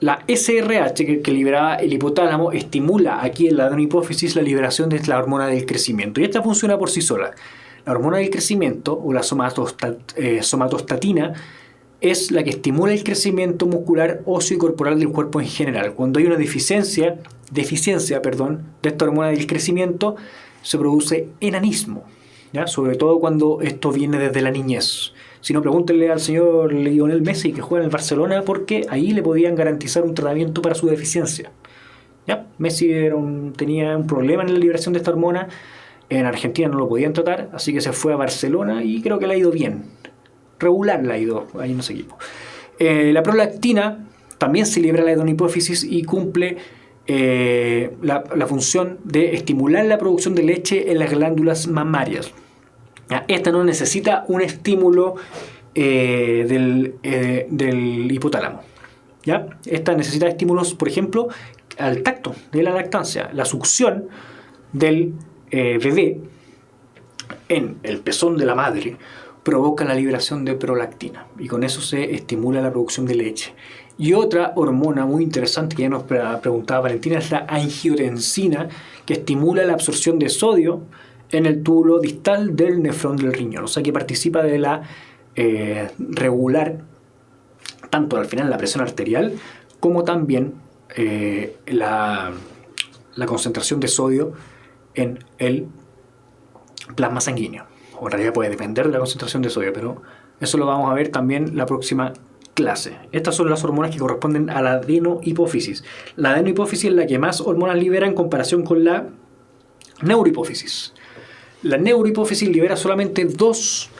La SRH que liberaba el hipotálamo estimula aquí en la adenohipófisis la liberación de la hormona del crecimiento, y esta funciona por sí sola. La hormona del crecimiento o la somatostatina es la que estimula el crecimiento muscular, óseo y corporal del cuerpo en general. Cuando hay una deficiencia de esta hormona del crecimiento, se produce enanismo, ¿ya? Sobre todo cuando esto viene desde la niñez. Si no, pregúntenle al señor Lionel Messi, que juega en el Barcelona, porque ahí le podían garantizar un tratamiento para su deficiencia. ¿Ya? Messi tenía un problema en la liberación de esta hormona. En Argentina no lo podían tratar, así que se fue a Barcelona y creo que le ha ido bien. Regular le ha ido ahí en ese equipo. La prolactina también se libera la adenohipófisis y cumple la función de estimular la producción de leche en las glándulas mamarias. Esta no necesita un estímulo del hipotálamo. ¿Ya? Esta necesita estímulos, por ejemplo, al tacto de la lactancia. La succión del bebé en el pezón de la madre provoca la liberación de prolactina y con eso se estimula la producción de leche. Y otra hormona muy interesante que ya nos preguntaba Valentina es la angiotensina, que estimula la absorción de sodio en el túbulo distal del nefrón del riñón, o sea que participa de la regular tanto al final la presión arterial como también la concentración de sodio en el plasma sanguíneo. O en realidad puede depender de la concentración de sodio, pero eso lo vamos a ver también la próxima clase. Estas son las hormonas que corresponden a la adenohipófisis. La adenohipófisis es la que más hormonas libera en comparación con la neurohipófisis. La neurohipófisis libera solamente 2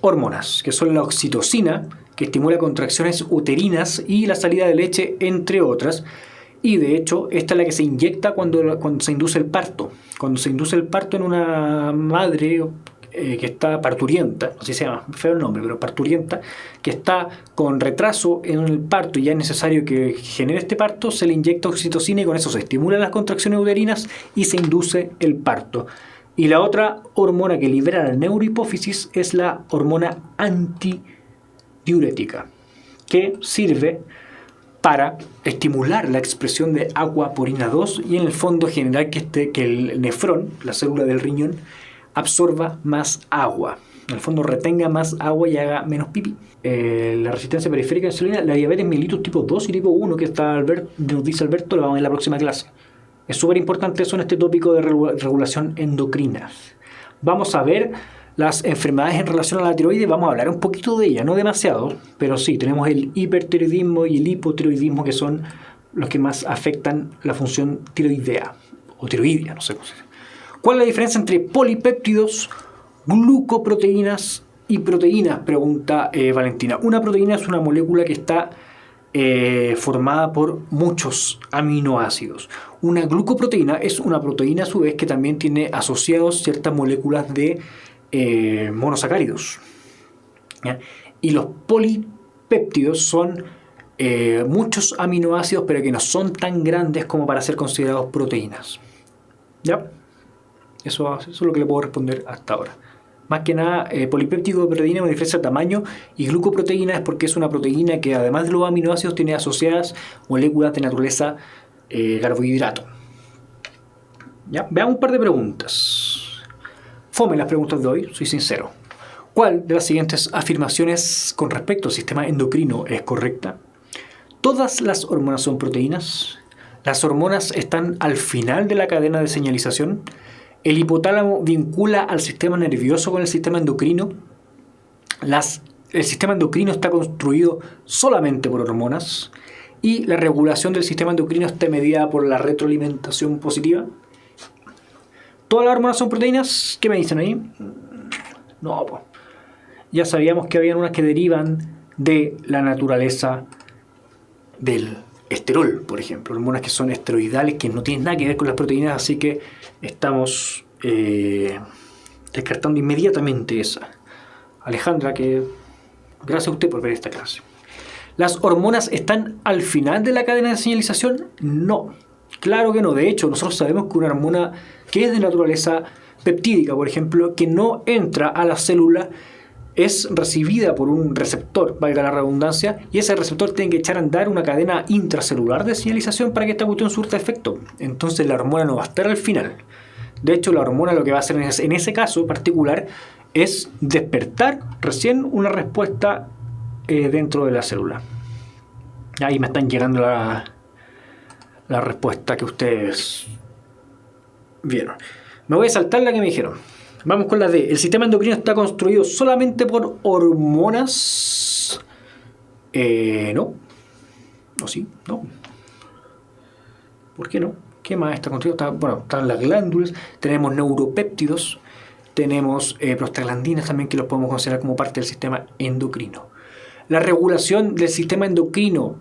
hormonas, que son la oxitocina, que estimula contracciones uterinas y la salida de leche, entre otras. Y de hecho, esta es la que se inyecta cuando se induce el parto. Cuando se induce el parto en una madre que está parturienta, así se llama, feo el nombre, pero parturienta, que está con retraso en el parto y ya es necesario que genere este parto, se le inyecta oxitocina y con eso se estimulan las contracciones uterinas y se induce el parto. Y la otra hormona que libera la neurohipófisis es la hormona antidiurética, que sirve para estimular la expresión de acuaporina 2 y en el fondo generar que el nefrón, la célula del riñón, absorba más agua. En el fondo retenga más agua y haga menos pipí. La resistencia periférica a la insulina, la diabetes mellitus tipo 2 y tipo 1 que nos dice Alberto, lo vamos a ver en la próxima clase. Es súper importante eso en este tópico de regulación endocrina. Vamos a ver las enfermedades en relación a la tiroides, vamos a hablar un poquito de ellas, no demasiado, pero sí, tenemos el hipertiroidismo y el hipotiroidismo que son los que más afectan la función tiroidea o tiroidea, no sé cómo se dice. ¿Cuál es la diferencia entre polipéptidos, glucoproteínas y proteínas? Pregunta Valentina. Una proteína es una molécula que está formada por muchos aminoácidos. Una glucoproteína es una proteína a su vez que también tiene asociados ciertas moléculas de monosacáridos. ¿Ya? Y los polipéptidos son muchos aminoácidos pero que no son tan grandes como para ser considerados proteínas. ¿Ya? Eso es lo que le puedo responder hasta ahora. Más que nada, polipéptido de proteína es una diferencia de tamaño y glucoproteína es porque es una proteína que además de los aminoácidos tiene asociadas moléculas de naturaleza carbohidrato. ¿Ya? Veamos un par de preguntas. Fome las preguntas de hoy, soy sincero. ¿Cuál de las siguientes afirmaciones con respecto al sistema endocrino es correcta? ¿Todas las hormonas son proteínas? ¿Las hormonas están al final de la cadena de señalización? ¿El hipotálamo vincula al sistema nervioso con el sistema endocrino? ¿El sistema endocrino está construido solamente por hormonas? ¿Y la regulación del sistema endocrino está medida por la retroalimentación positiva? ¿Todas las hormonas son proteínas? ¿Qué me dicen ahí? No, pues. Ya sabíamos que había unas que derivan de la naturaleza del esterol, por ejemplo. Hormonas que son esteroidales, que no tienen nada que ver con las proteínas, así que estamos descartando inmediatamente esa. Alejandra, que gracias a usted por ver esta clase. ¿Las hormonas están al final de la cadena de señalización? No, claro que no. De hecho, nosotros sabemos que una hormona que es de naturaleza peptídica, por ejemplo, que no entra a la célula, es recibida por un receptor, valga la redundancia, y ese receptor tiene que echar a andar una cadena intracelular de señalización para que esta cuestión surta efecto. Entonces la hormona no va a estar al final. De hecho, la hormona lo que va a hacer en ese caso particular es despertar recién una respuesta dentro de la célula. Ahí me están llegando la respuesta que ustedes vieron. Me voy a saltar la que me dijeron. Vamos con la D. ¿El sistema endocrino está construido solamente por hormonas? No. ¿O sí? No. ¿Por qué no? ¿Qué más está construido? Están las glándulas, tenemos neuropéptidos, tenemos prostaglandinas también que los podemos considerar como parte del sistema endocrino. La regulación del sistema endocrino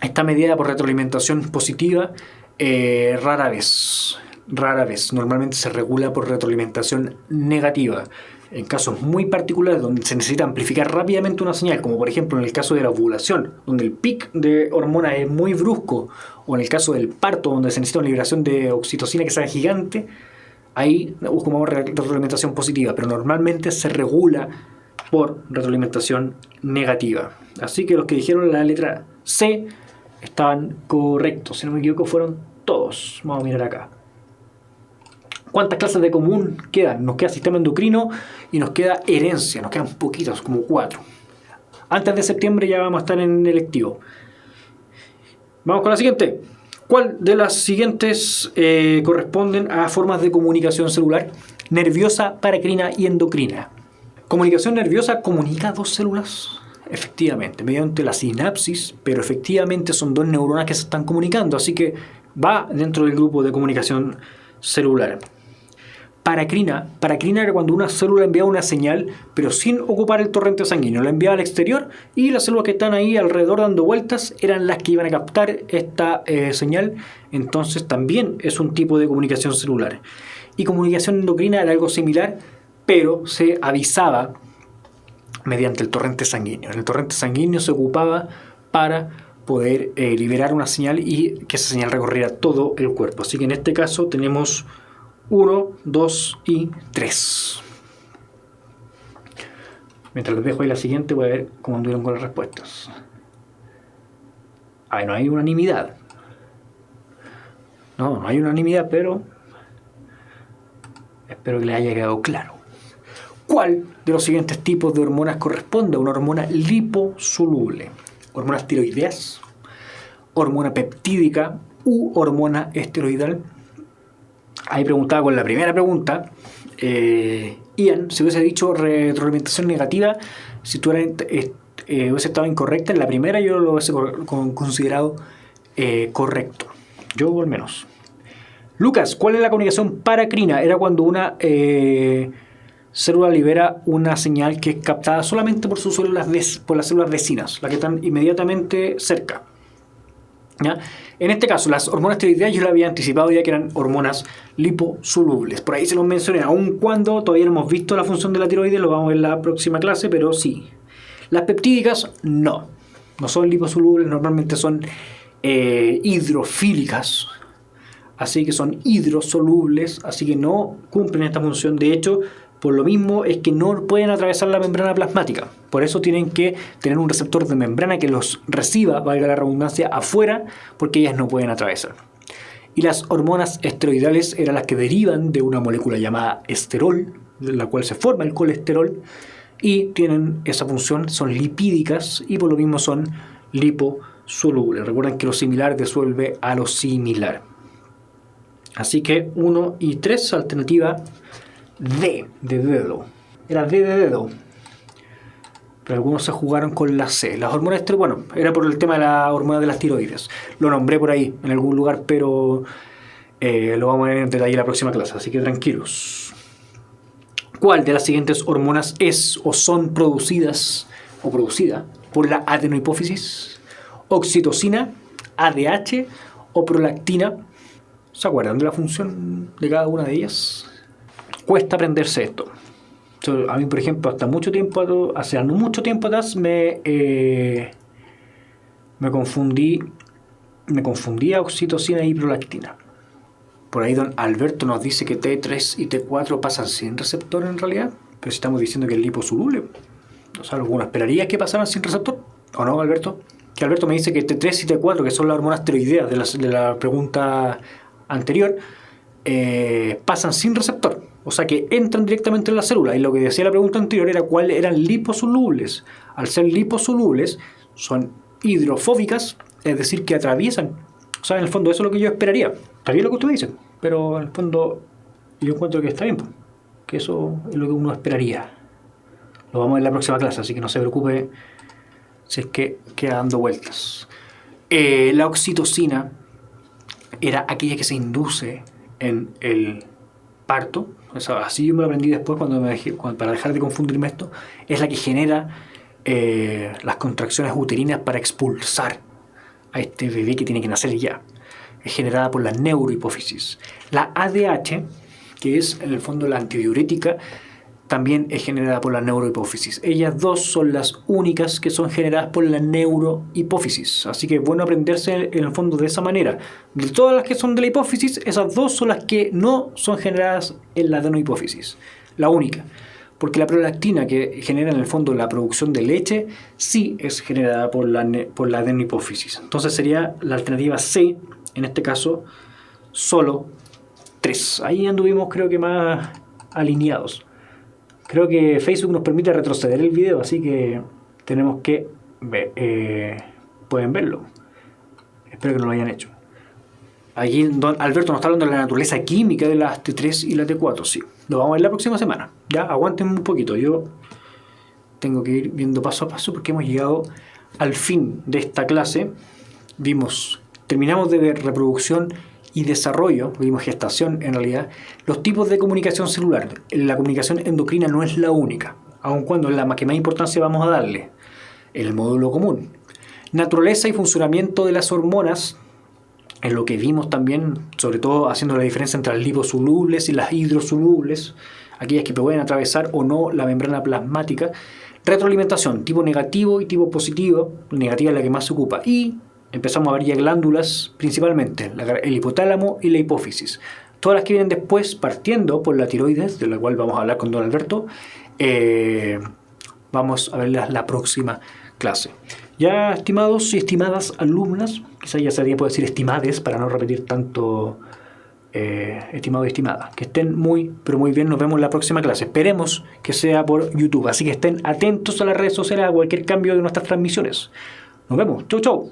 Está medida por retroalimentación positiva, rara vez. Rara vez. Normalmente se regula por retroalimentación negativa. En casos muy particulares donde se necesita amplificar rápidamente una señal, como por ejemplo en el caso de la ovulación, donde el pic de hormona es muy brusco, o en el caso del parto, donde se necesita una liberación de oxitocina que sea gigante, ahí buscamos retroalimentación positiva, pero normalmente se regula por retroalimentación negativa. Así que los que dijeron la letra C estaban correctos. Si no me equivoco, fueron todos. Vamos a mirar acá. ¿Cuántas clases de común quedan? Nos queda sistema endocrino y nos queda herencia. Nos quedan poquitos, como 4. Antes de septiembre ya vamos a estar en electivo. Vamos con la siguiente. ¿Cuál de las siguientes corresponden a formas de comunicación celular? Nerviosa, paracrina y endocrina. ¿Comunicación nerviosa comunica 2 células? Efectivamente, mediante la sinapsis, pero efectivamente son 2 neuronas que se están comunicando, así que va dentro del grupo de comunicación celular. Paracrina era cuando una célula enviaba una señal, pero sin ocupar el torrente sanguíneo. La enviaba al exterior y las células que están ahí alrededor dando vueltas eran las que iban a captar esta señal. Entonces también es un tipo de comunicación celular. Y comunicación endocrina era algo similar, pero se avisaba mediante el torrente sanguíneo. El torrente sanguíneo se ocupaba para poder liberar una señal y que esa señal recorriera todo el cuerpo. Así que en este caso tenemos 1, 2 y 3. Mientras les dejo ahí la siguiente, voy a ver cómo anduvieron con las respuestas. Ahí no hay unanimidad. No hay unanimidad, pero espero que les haya quedado claro. ¿Cuál de los siguientes tipos de hormonas corresponde a una hormona liposoluble? ¿Hormonas tiroideas, hormona peptídica u hormona esteroidal? Ahí preguntaba con la primera pregunta, Ian, si hubiese dicho retroalimentación negativa, si tú hubiese estado incorrecta en la primera, yo lo hubiese considerado correcto. Yo al menos. Lucas, ¿cuál es la comunicación paracrina? Era cuando una célula libera una señal que es captada solamente por sus células por las células vecinas, las que están inmediatamente cerca. ¿Ya? En este caso, las hormonas tiroideas yo lo había anticipado ya que eran hormonas liposolubles. Por ahí se los mencioné, aun cuando todavía no hemos visto la función de la tiroides, lo vamos a ver en la próxima clase, pero sí. Las peptídicas no son liposolubles, normalmente son hidrofílicas, así que son hidrosolubles, así que no cumplen esta función. De hecho, por lo mismo es que no pueden atravesar la membrana plasmática. Por eso tienen que tener un receptor de membrana que los reciba, valga la redundancia, afuera, porque ellas no pueden atravesar. Y las hormonas esteroidales eran las que derivan de una molécula llamada esterol, de la cual se forma el colesterol, y tienen esa función, son lipídicas y por lo mismo son liposolubles. Recuerden que lo similar disuelve a lo similar. Así que 1 y 3, alternativa D de dedo. Era D de dedo. Pero algunos se jugaron con la C. Las hormonas esteroides, bueno, era por el tema de la hormona de las tiroides. Lo nombré por ahí en algún lugar, pero lo vamos a ver en detalle en la próxima clase, así que tranquilos. ¿Cuál de las siguientes hormonas es o son producidas o producida por la adenohipófisis? ¿Oxitocina, ADH o prolactina? ¿Se acuerdan de la función de cada una de ellas? Cuesta aprenderse esto. A mí, por ejemplo, hace mucho tiempo atrás me confundía oxitocina y prolactina. Por ahí don Alberto nos dice que T3 y T4 pasan sin receptor en realidad, pero si estamos diciendo que es liposoluble. O sea, ¿alguno esperaría que pasaran sin receptor? ¿O no, Alberto? Que Alberto me dice que T3 y T4, que son las hormonas tiroideas de la pregunta anterior, pasan sin receptor. O sea que entran directamente en la célula. Y lo que decía la pregunta anterior era cuáles eran liposolubles. Al ser liposolubles, son hidrofóbicas, es decir, que atraviesan. O sea, en el fondo eso es lo que yo esperaría. Está bien lo que ustedes dicen, pero en el fondo yo encuentro que está bien, que eso es lo que uno esperaría. Lo vamos a ver en la próxima clase, así que no se preocupe si es que queda dando vueltas. La oxitocina era aquella que se induce en el parto. O sea, así yo me lo aprendí después para dejar de confundirme esto. Es la que genera las contracciones uterinas para expulsar a este bebé que tiene que nacer ya. Es generada por la neurohipófisis. La ADH, que es en el fondo la antidiurética, también es generada por la neurohipófisis. Ellas dos son las únicas que son generadas por la neurohipófisis. Así que es bueno aprenderse en el fondo de esa manera. De todas las que son de la hipófisis, esas dos son las que no son generadas en la adenohipófisis. La única. Porque la prolactina, que genera en el fondo la producción de leche, sí es generada por la adenohipófisis. Entonces sería la alternativa C, en este caso, solo 3. Ahí anduvimos creo que más alineados. Creo que Facebook nos permite retroceder el video, así que tenemos que ver, pueden verlo. Espero que no lo hayan hecho. Aquí don Alberto nos está hablando de la naturaleza química de las T3 y la T4, sí. Lo vamos a ver la próxima semana. Ya, aguanten un poquito. Yo tengo que ir viendo paso a paso porque hemos llegado al fin de esta clase. Terminamos de ver reproducción y desarrollo, vimos gestación en realidad, los tipos de comunicación celular. La comunicación endocrina no es la única, aun cuando es la que más importancia vamos a darle. El módulo común. Naturaleza y funcionamiento de las hormonas, en lo que vimos también, sobre todo haciendo la diferencia entre las liposolubles y las hidrosolubles, aquellas que pueden atravesar o no la membrana plasmática. Retroalimentación, tipo negativo y tipo positivo, negativa es la que más se ocupa. Y empezamos a ver ya glándulas, principalmente el hipotálamo y la hipófisis. Todas las que vienen después, partiendo por la tiroides, de la cual vamos a hablar con don Alberto, vamos a verlas la próxima clase. Ya, estimados y estimadas alumnas, quizás ya sería poder decir estimades para no repetir tanto estimado y estimada. Que estén muy, pero muy bien. Nos vemos en la próxima clase. Esperemos que sea por YouTube. Así que estén atentos a las redes sociales, a cualquier cambio de nuestras transmisiones. Nos vemos. Chau, chau.